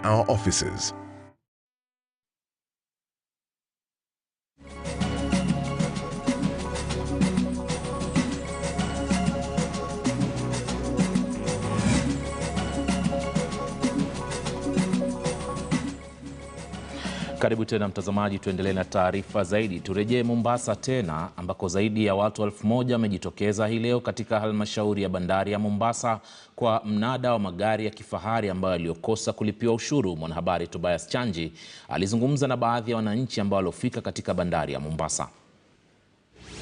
our offices. Karibu tena mtazamaji, tuendelee na taarifa zaidi. Turejee Mombasa tena ambako zaidi ya watu 1000 wamejitokeza hii leo katika halmashauri ya bandari ya Mombasa kwa mnada wa magari ya kifahari ambayo yaliokosa kulipiwa ushuru. Mwanahabari Tobias Chanji alizungumza na baadhi ya wananchi ambao waliofika katika bandari ya Mombasa.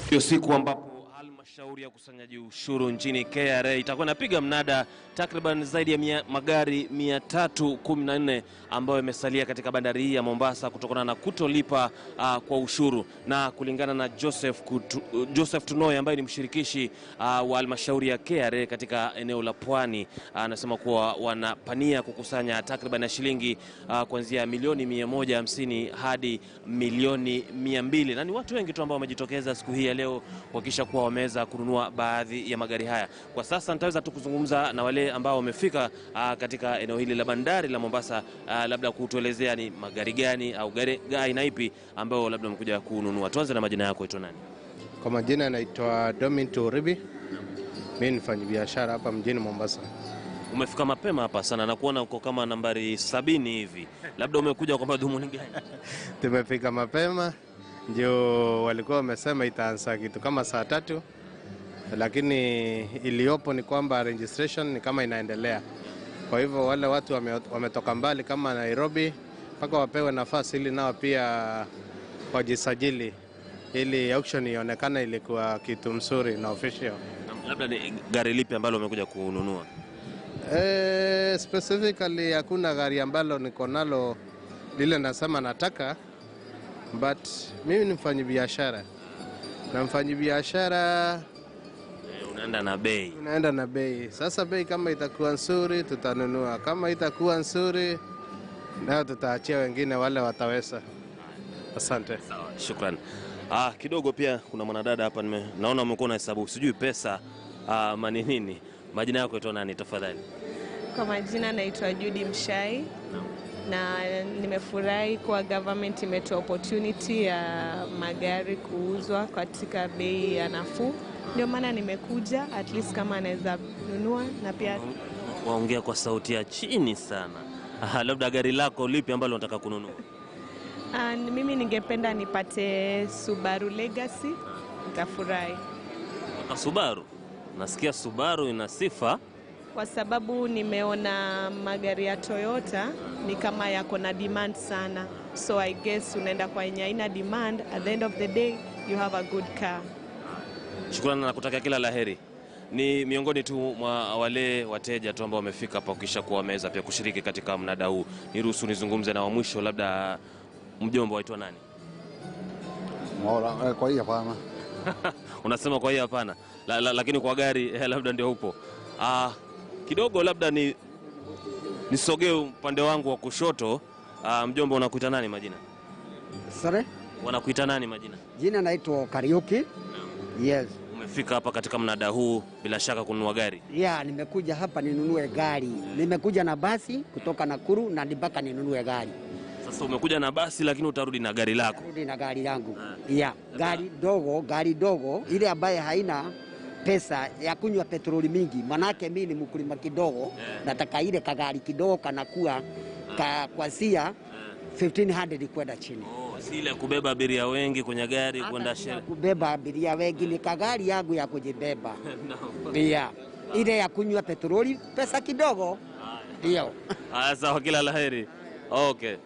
Hiyo siku ambapo halmashauri ya kusanyaji ushuru nchini KRA itakuwa inapiga mnada takriban zaidi ya magari 314 ambayo yamesalia katika bandari hii ya Mombasa kutokana na kutolipa kwa ushuru. Na kulingana na Joseph Tunoi ambaye ni mshirikishi wa halmashauri ya KRA katika eneo la Pwani, anasema kuwa wanapania kukusanya takriban ya shilingi kuanzia milioni 150 hadi milioni 200. Na ni watu wengi tu ambao wamejitokeza siku hii ya leo kuhakikisha kuwa wameweza kununua baadhi ya magari haya. Kwa sasa nitaweza tu kuzungumza na wale ambao wamefika katika eneo hili la bandari la Mombasa, labda kutuelezea ni magari gani au gari aina ipi ambao labda wamekuja kununua. Tuanze na majina yako, ito nani? Kwa majina naitwa Dominto Ribi. Mimi ni mfanyabiashara hapa mjini Mombasa. Umefika mapema hapa sana na kuona uko kama nambari 70 hivi. Labda umekuja kwa madhumuni gani? Tumefika mapema, ndio walikuwa wamesema itaanza kitu kama saa 3. Lakini iliopo ni kwamba registration ni kama inaendelea. Kwa hivyo wale watu wametoka mbali kama Nairobi mpaka wapewe nafasi ili nao pia wajisajili ili auction ionekane ilikuwa kitu mzuri na official. Labda ni gari lipi ambalo umekuja kununua? Specifically hakuna gari ambalo niko nalo lile nasema nataka, but mimi ni mfanyabiashara. Na mfanyabiashara unaenda na bei. Unaenda na bei. Sasa bei kama itakuwa nzuri tutanunua. Kama itakuwa nzuri nao tutaachia wengine wale wataweza. Asante. Sawa, shukrani. Kidogo pia kuna mwanadada hapa naona umekuwa na hesabu sijui pesa nini. Majina yako ito nani tafadhali? Kwa majina naitwa Judy Mshai. Na nimefurahi kwa government imetoa opportunity ya magari kuuzwa katika bei ya nafuu. Ndio maana nimekuja at least kama naweza nunua. Na pia waongea kwa sauti ya chini sana. Labda gari lako lipi ambalo unataka kununua? Mimi ningependa nipate Subaru Legacy. Nitafurahi. Subaru? Nasikia Subaru ina sifa. Kwa sababu nimeona magari ya Toyota ni kama yako na demand sana. So I guess unaenda kwa yenye haina demand, at the end of the day you have a good car. Shukrani na kutakia kila laheri. Ni miongoni tu mwa wale wateja tu ambao wamefika hapa kisha kuwa wameweza pia kushiriki katika mnada huu. Niruhusu nizungumze na wa mwisho, labda mjomba waitwa nani? Kwa hiyo hapana. Unasema kwa hiyo hapana. Lakini kwa gari labda ndio upo. Kidogo labda nisogee upande wangu wa kushoto. Mjomba unakuita nani majina? Sorry? Wanakuita nani majina? Jina naitwa Karaoke. Yes. Umefika hapa katika mnada huu bila shaka kununua gari? Yeah, nimekuja hapa ninunue gari. Nimekuja na basi kutoka Nakuru na mpaka ninunue gari. Sasa umekuja na basi lakini utarudi na gari lako? Rudi na gari langu. Yeah, gari dogo ile ambaye haina pesa ya kunywa petroli mingi. Manake mimi ni mkulima kidogo, nataka ile kagari kidogo kanakuwa kwasia 1500 kwenda chini. Si ile kubeba abiria wengi kwenye gari kwenda sherehe. Kubeba abiria wengi ni kagari yangu ya kujibeba. Pia ile ya kunywa petroli pesa kidogo. Ndio. Sawa, kila laheri. Okay.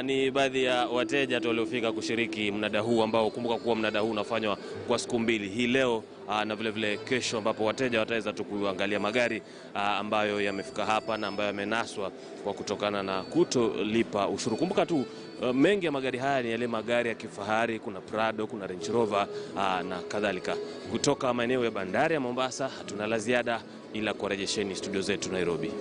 Ni baadhi ya wateja tu waliofika kushiriki mnada huu ambao kumbuka kuwa mnada huu unafanywa kwa siku 2. Hii leo na vile vile kesho ambapo wateja wataweza tu kuangalia magari ambayo yamefika hapa na ambayo yamenaswa kwa kutokana na kutolipa ushuru. Kumbuka tu mengi ya magari haya ni yale magari ya kifahari, kuna Prado, kuna Range Rover na kadhalika. Kutoka maeneo ya bandari ya Mombasa hatuna la ziada ila kurejesheni studio zetu Nairobi.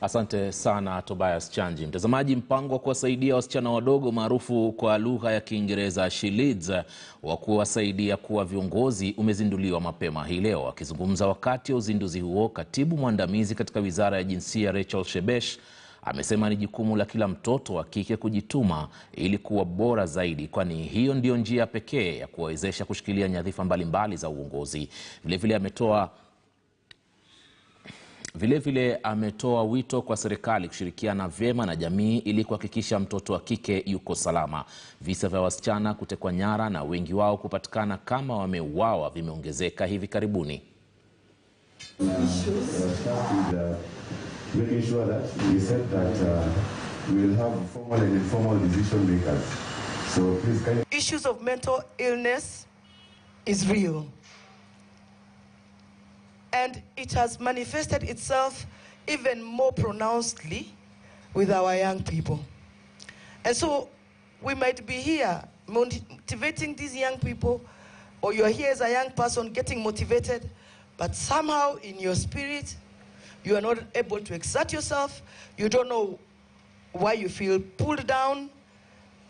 Asante sana Tobias Chanji. Mtazamaji, mpango wa kuwasaidia wasichana wadogo maarufu kwa lugha ya Kiingereza SheLeads wa kuwasaidia kuwa viongozi umezinduliwa mapema hii leo. Akizungumza wakati wa uzinduzi huo, katibu mwandamizi katika Wizara ya Jinsia Rachel Shebesh Amesema ni jukumu la kila mtoto wa kike kujituma ili kuwa bora zaidi, kwani hiyo ndio njia pekee ya kuwawezesha kushikilia nyadhifa mbalimbali za uongozi. Vilevile ametoa wito kwa serikali kushirikiana vyema na jamii ili kuhakikisha mtoto wa kike yuko salama. Visa vya wasichana kutekwa nyara na wengi wao kupatikana kama wameuawa vimeongezeka hivi karibuni. Issues of mental illness is real. And it has manifested itself even more pronouncedly with our young people. And so we might be here motivating these young people, or you're here as a young person getting motivated, but somehow in your spirit, you are not able to exert yourself. You don't know why you feel pulled down.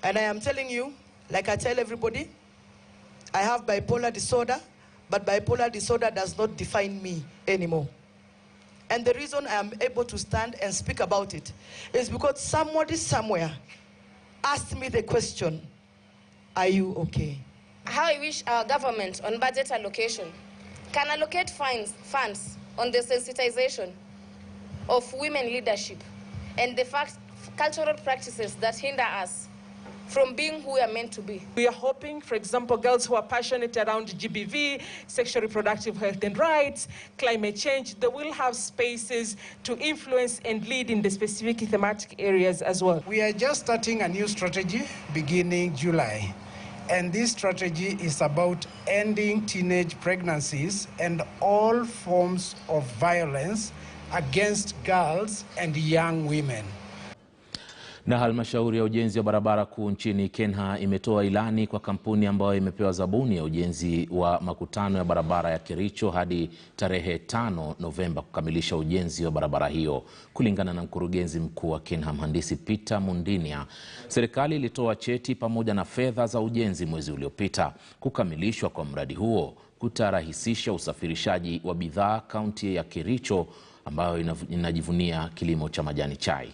And I am telling you, like I tell everybody, I have bipolar disorder. But bipolar disorder does not define me anymore. And the reason I am able to stand and speak about it is because somebody somewhere asked me the question, are you okay? How I wish our government on budget allocation can allocate funds on the sensitization of women leadership and the cultural practices that hinder us from being who we are meant to be. We are hoping, for example, girls who are passionate around GBV, sexual reproductive health and rights, climate change, they will have spaces to influence and lead in the specific thematic areas as well. We are just starting a new strategy beginning July. And this strategy is about ending teenage pregnancies and all forms of violence against girls and young women. Na halmashauri ya ujenzi wa barabara kuu nchini Kenya imetoa ilani kwa kampuni ambayo imepewa zabuni ya ujenzi wa makutano ya barabara ya Kericho hadi tarehe 5 Novemba kukamilisha ujenzi wa barabara hiyo. Kulingana na mkurugenzi mkuu wa Kenya, mhandisi Peter Mundinia, serikali ilitoa cheti pamoja na fedha za ujenzi mwezi uliopita. Kukamilishwa kwa mradi huo kutarahisisha usafirishaji wa bidhaa kaunti ya Kericho ambayo inajivunia kilimo cha majani chai.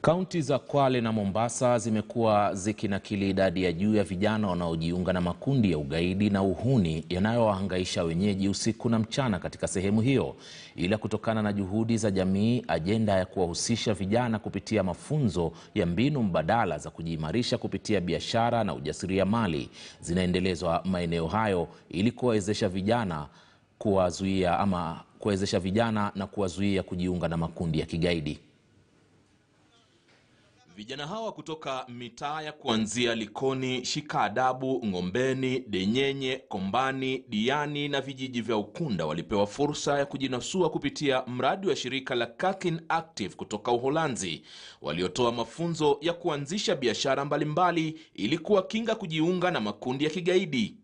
Kaunti za Kwale na Mombasa zimekuwa zikinakili idadi ya juu ya vijana wanaojiunga na makundi ya ugaidi na uhuni yanayowahangaisha wenyeji usiku na mchana katika sehemu hiyo. Ila kutokana na juhudi za jamii, ajenda ya kuwahusisha vijana kupitia mafunzo ya mbinu mbadala za kujiimarisha kupitia biashara na ujasiriamali zinaendelezwa maeneo hayo ili kuwawezesha vijana na kuwazuia kujiunga na makundi ya kigaidi. Vijana hawa kutoka mitaa ya kuanzia Likoni, Shikaadabu, Ngombeni, Denyenye, Kombani, Diani na vijiji vya Ukunda walipewa fursa ya kujinasua kupitia mradi wa shirika la Kakin Active kutoka Uholanzi, waliotoa mafunzo ya kuanzisha biashara mbalimbali ili kuwakinga kujiunga na makundi ya kigaidi.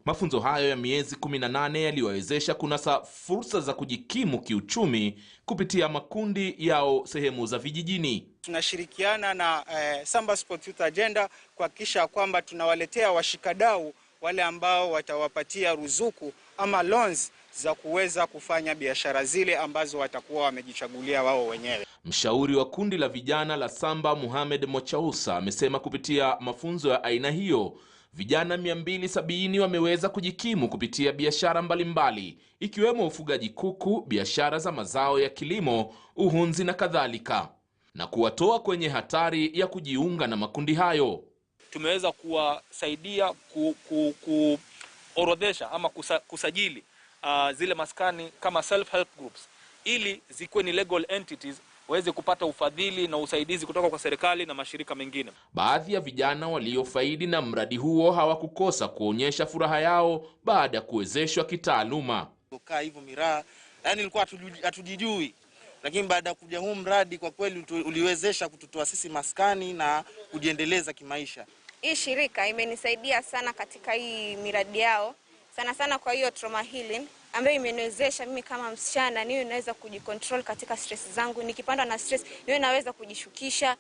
Mafunzo hayo ya miezi 18 yaliwawezesha kunasa fursa za kujikimu kiuchumi kupitia makundi yao sehemu za vijijini. Tunashirikiana na Samba Sport Youth Agenda kuhakikisha kwamba tunawaletea washikadau wale ambao watawapatia ruzuku ama loans za kuweza kufanya biashara zile ambazo watakuwa wamejichagulia wao wenyewe. Mshauri wa kundi la vijana la Samba, Mohamed Mochausa, amesema kupitia mafunzo ya aina hiyo vijana 270 wameweza kujikimu kupitia biashara mbalimbali ikiwemo ufugaji kuku, biashara za mazao ya kilimo, uhunzi na kadhalika, na kuwatoa kwenye hatari ya kujiunga na makundi hayo. Tumeweza kuwasaidia kuorodhesha ama kusajili zile maskani kama self-help groups ili zikuwe ni legal entities, waweze kupata ufadhili na usaidizi kutoka kwa serikali na mashirika mengine. Baadhi ya vijana waliofaidi na mradi huo hawakukosa kuonyesha furaha yao baada ya kuwezeshwa kitaaluma. Kukaa hivyo miraa, yani ilikuwa hatujijui, lakini baada ya kuja huu mradi kwa kweli uliwezesha kututoa sisi maskani na kujiendeleza kimaisha. Hii shirika imenisaidia sana katika hii miradi yao, sana kwa hiyo trauma healing ambayo imeniwezesha mimi kama msichana niwe naweza kujicontrol katika stress zangu. Nikipandwa na stress niwe naweza kujishukisha.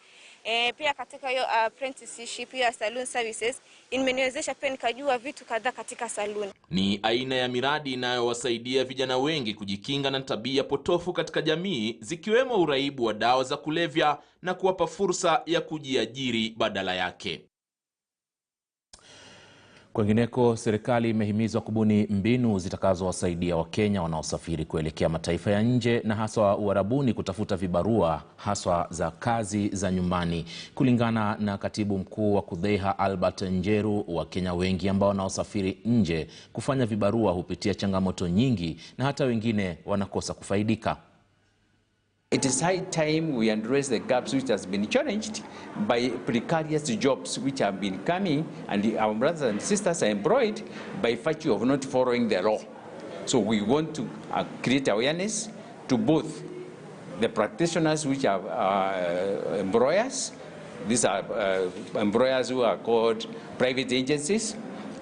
Pia katika hiyo apprenticeship ya salon services imeniwezesha pia nikajua vitu kadhaa katika salon. Ni aina ya miradi inayowasaidia vijana wengi kujikinga na tabia potofu katika jamii, zikiwemo uraibu wa dawa za kulevya na kuwapa fursa ya kujiajiri badala yake. Kwingineko, serikali imehimizwa kubuni mbinu zitakazowasaidia Wakenya wanaosafiri kuelekea mataifa ya nje na haswa Uarabuni kutafuta vibarua haswa za kazi za nyumbani. Kulingana na katibu mkuu wa KUDHEHA Albert Njeru, Wakenya wengi ambao wanaosafiri nje kufanya vibarua hupitia changamoto nyingi na hata wengine wanakosa kufaidika. It is high time we address the gaps which has been challenged by precarious jobs which have been coming, and our brothers and sisters are employed by virtue of not following the law. So we want to create awareness to both the practitioners which are employers. These are employers who are called private agencies,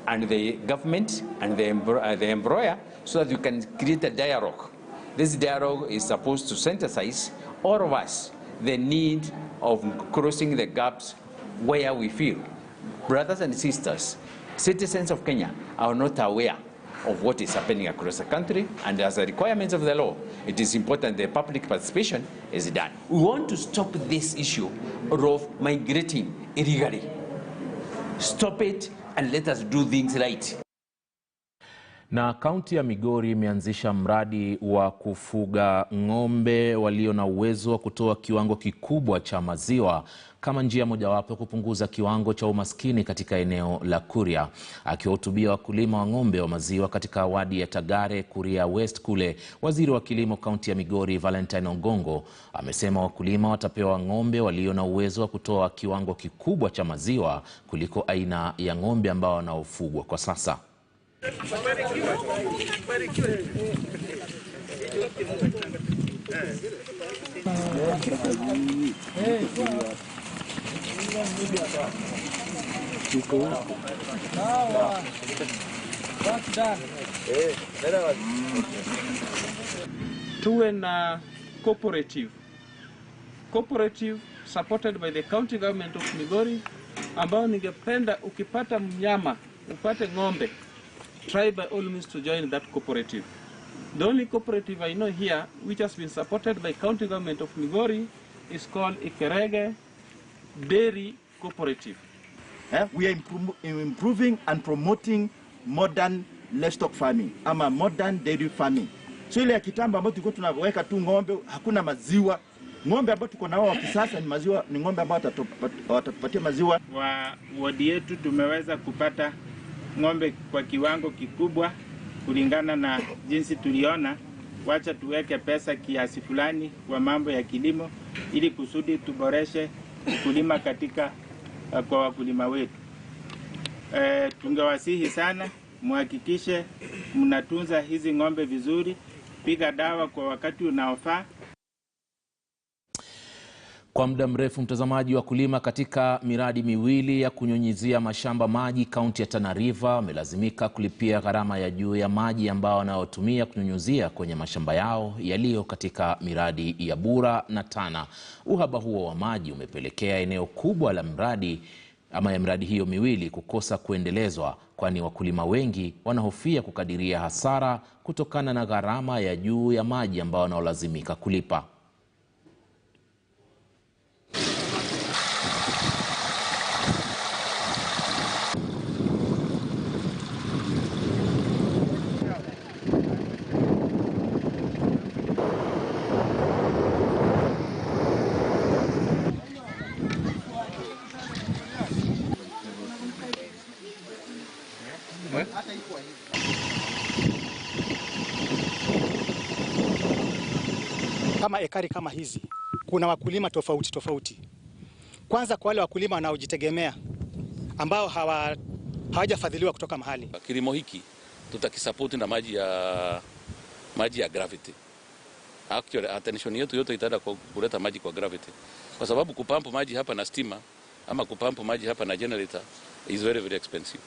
and the government and the employer, so that you can create a dialogue. This dialogue is supposed to synthesize all of us the need of crossing the gaps where we feel brothers and sisters, citizens of Kenya, are not aware of what is happening across the country, and as a requirement of the law, it is important that public participation is done. We want to stop this issue of migrating illegally. Stop it and let us do things right. Na kaunti ya Migori imeanzisha mradi wa kufuga ng'ombe walio na uwezo wa kutoa kiwango kikubwa cha maziwa kama njia mojawapo kupunguza kiwango cha umaskini katika eneo la Kuria. Akiwahutubia wakulima wa ng'ombe wa maziwa katika wadi ya Tagare, Kuria West kule, waziri wa kilimo kaunti ya Migori Valentine Ogongo amesema wakulima watapewa ng'ombe walio na uwezo wa kutoa kiwango kikubwa cha maziwa kuliko aina ya ng'ombe ambao wanaofugwa kwa sasa. Tuwe na cooperative supported by the county government of Migori, ambao ningependa ukipata mnyama, upate ng'ombe, try by all means to join that cooperative. The only cooperative I know here which has been supported by county government of Migori is called Ikerege Dairy Cooperative. We are improving and promoting modern livestock farming, ama modern dairy farming. So ile ya kitambo ambayo tulikuwa tunaweka tu ng'ombe, hakuna maziwa. Ng'ombe ambao tuko nao wa kisasa ni maziwa, ni ng'ombe ambao watatupatia maziwa. Wa wadi yetu tumeweza kupata ng'ombe kwa kiwango kikubwa kulingana na jinsi tuliona. Wacha tuweke pesa kiasi fulani kwa mambo ya kilimo ili kusudi tuboreshe kulima katika kwa wakulima wetu. Tungewasihi sana muhakikishe mnatunza hizi ng'ombe vizuri, piga dawa kwa wakati unaofaa. Kwa muda mrefu, mtazamaji, wakulima katika miradi miwili ya kunyunyizia mashamba maji kaunti ya Tana River wamelazimika kulipia gharama ya juu ya maji ambao wanaotumia kunyunyizia kwenye mashamba yao yaliyo katika miradi ya BULA na Tana. Uhaba huo wa maji umepelekea eneo kubwa la mradi ama ya miradi hiyo miwili kukosa kuendelezwa, kwani wakulima wengi wanahofia kukadiria hasara kutokana na gharama ya juu ya maji ambao wanaolazimika kulipa. Kama ekari kama hizi kuna wakulima tofauti. Kwanza kwa wale wakulima wanaojitegemea ambao hawajafadhiliwa kutoka mahali. Kilimo hiki tutakisapoti na maji ya gravity. Actually attention yetu yote itaenda kuleta maji kwa gravity. Kwa sababu kupampu maji hapa na stima ama kupampu maji hapa na generator is very expensive.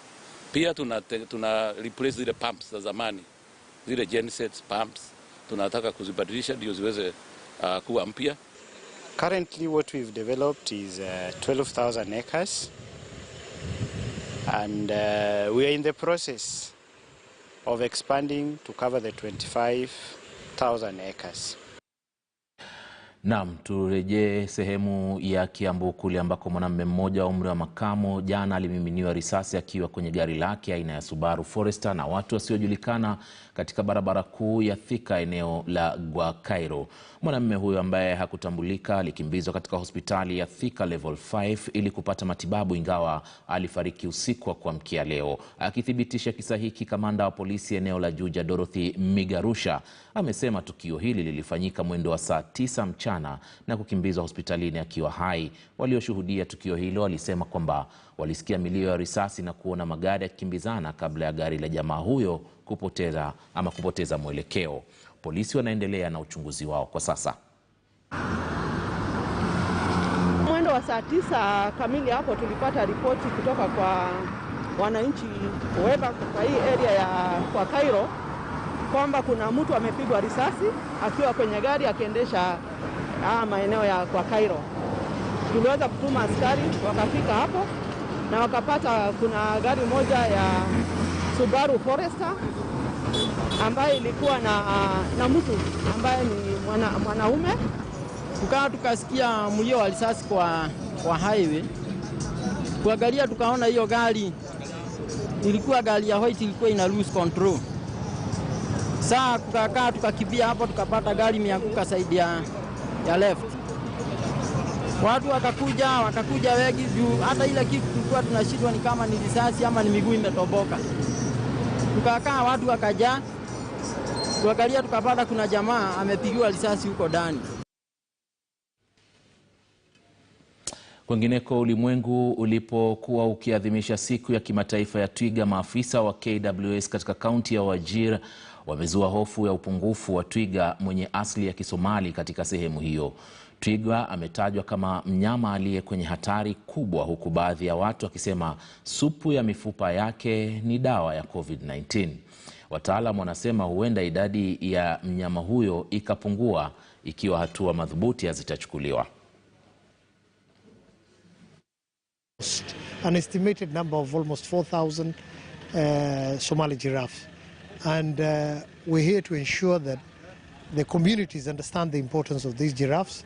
Pia tuna replace the pumps za zamani zile gensets, pumps tunataka kuzibadilisha ndio ziweze kuwa mpya. Currently what we've developed is 12,000 acres and we are in the process of expanding to cover the 25,000 acres. Naam, turejee sehemu ya Kiambu kule ambako mwanamume mmoja wa umri wa makamo jana alimiminiwa risasi akiwa kwenye gari lake aina ya Subaru Forester na watu wasiojulikana katika barabara kuu ya Thika eneo la Gwa-Kairo. Mwanamume huyo ambaye hakutambulika alikimbizwa katika hospitali ya Thika Level 5 ili kupata matibabu, ingawa alifariki usiku wa kuamkia leo. Akithibitisha kisa hiki, kamanda wa polisi eneo la Juja Dorothy Migarusha amesema tukio hili lilifanyika mwendo wa saa 9 mchana na kukimbizwa hospitalini akiwa hai. Walioshuhudia tukio hilo walisema kwamba walisikia milio ya risasi na kuona magari yakikimbizana kabla ya gari la jamaa huyo kupoteza mwelekeo. Polisi wanaendelea na uchunguzi wao kwa sasa. Mwendo wa saa 9 kamili hapo tulipata ripoti kutoka kwa wananchi weba kwa hii area ya kwa Cairo kwamba kuna mtu amepigwa risasi akiwa kwenye gari akiendesha maeneo ya kwa Cairo. Tuliweza kutuma askari wakafika hapo na wakapata kuna gari moja ya Subaru Forester ambaye ilikuwa na mtu ambaye ni mwanaume. Tukasikia mlio wa risasi kwa highway. Kuangalia tukaona hiyo gari ilikuwa gari ya white, ilikuwa ina lose control. Saa tukakaa tukakimbia hapo, tukapata gari imeanguka side ya left. Watu wakakuja wengi juu hata ile kitu tulikuwa tunashindwa ni kama ni risasi ama ni miguu imetoboka. Tukakaa watu wakaja, tuangalia tukapata kuna jamaa amepigiwa risasi huko ndani. Kwingineko, ulimwengu ulipokuwa ukiadhimisha siku ya kimataifa ya twiga, maafisa wa KWS katika kaunti ya Wajir wamezua hofu ya upungufu wa twiga mwenye asili ya Kisomali katika sehemu hiyo. Twiga ametajwa kama mnyama aliye kwenye hatari kubwa, huku baadhi ya watu wakisema supu ya mifupa yake ni dawa ya COVID-19. Wataalamu wanasema huenda idadi ya mnyama huyo ikapungua ikiwa hatua madhubuti hazitachukuliwa. An estimated number of almost 4,000 Somali giraffes, and we're here to ensure that the communities understand the importance of these giraffes,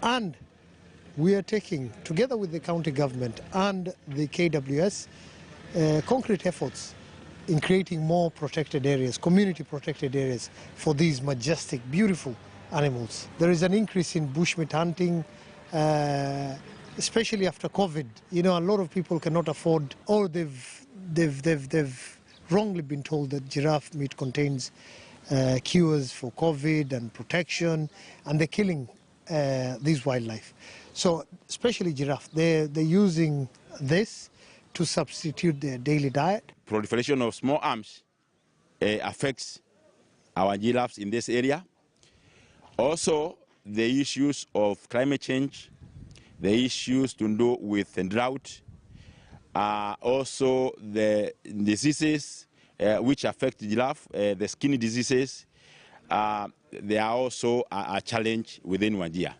and we are taking, together with the county government and the KWS, concrete efforts in creating more protected areas, community protected areas for these majestic, beautiful animals. There is an increase in bushmeat hunting, especially after COVID. You know, a lot of people cannot afford, or they've wrongly been told that giraffe meat contains cures for COVID and protection, and they're killing these wildlife. So, especially giraffe, they're using this to substitute their daily diet. Proliferation of small arms affects our giraffes in this area. Also, the issues of climate change, the issues to do with drought, also the diseases which affect the giraffe, the skin diseases, they are also a challenge within Wajir.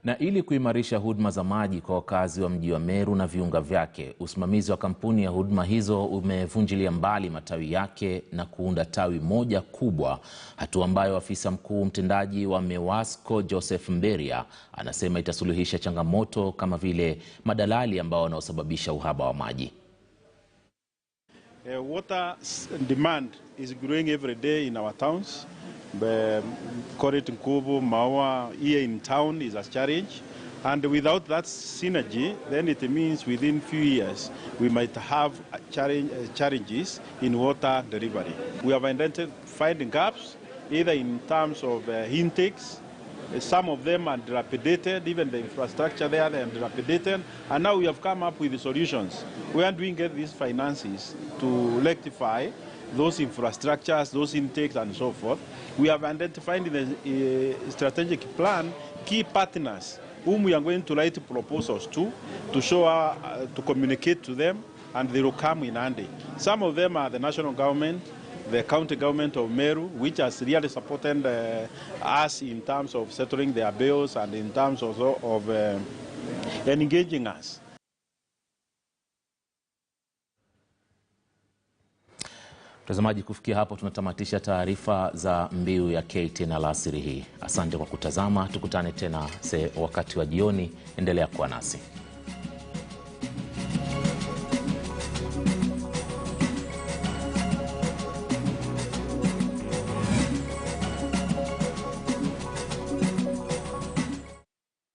Na ili kuimarisha huduma za maji kwa wakazi wa mji wa Meru na viunga vyake, usimamizi wa kampuni ya huduma hizo umevunjilia mbali matawi yake na kuunda tawi moja kubwa, hatua ambayo afisa mkuu mtendaji wa MEWASCO Joseph Mberia anasema itasuluhisha changamoto kama vile madalali ambao wanaosababisha uhaba wa maji. Water demand is growing every day in our towns. Koret, Nkubu, Mawa, here in town is a challenge. And without that synergy, then it means within few years, we might have challenges in water delivery. We have identified gaps, either in terms of intakes. Some of them are dilapidated, even the infrastructure there, they are dilapidated. And now we have come up with the solutions. Where do we get these finances to rectify those infrastructures, those intakes, and so forth? We have identified in the strategic plan key partners whom we are going to write proposals to show, to communicate to them, and they will come in handy. Some of them are the national government, the county government of Meru, which has really supported us in terms of settling their bills and in terms also of engaging us. Mtazamaji, kufikia hapo tunatamatisha taarifa za Mbiu ya KTN alasiri hii. Asante kwa kutazama, tukutane tena wakati wa jioni. Endelea kuwa nasi.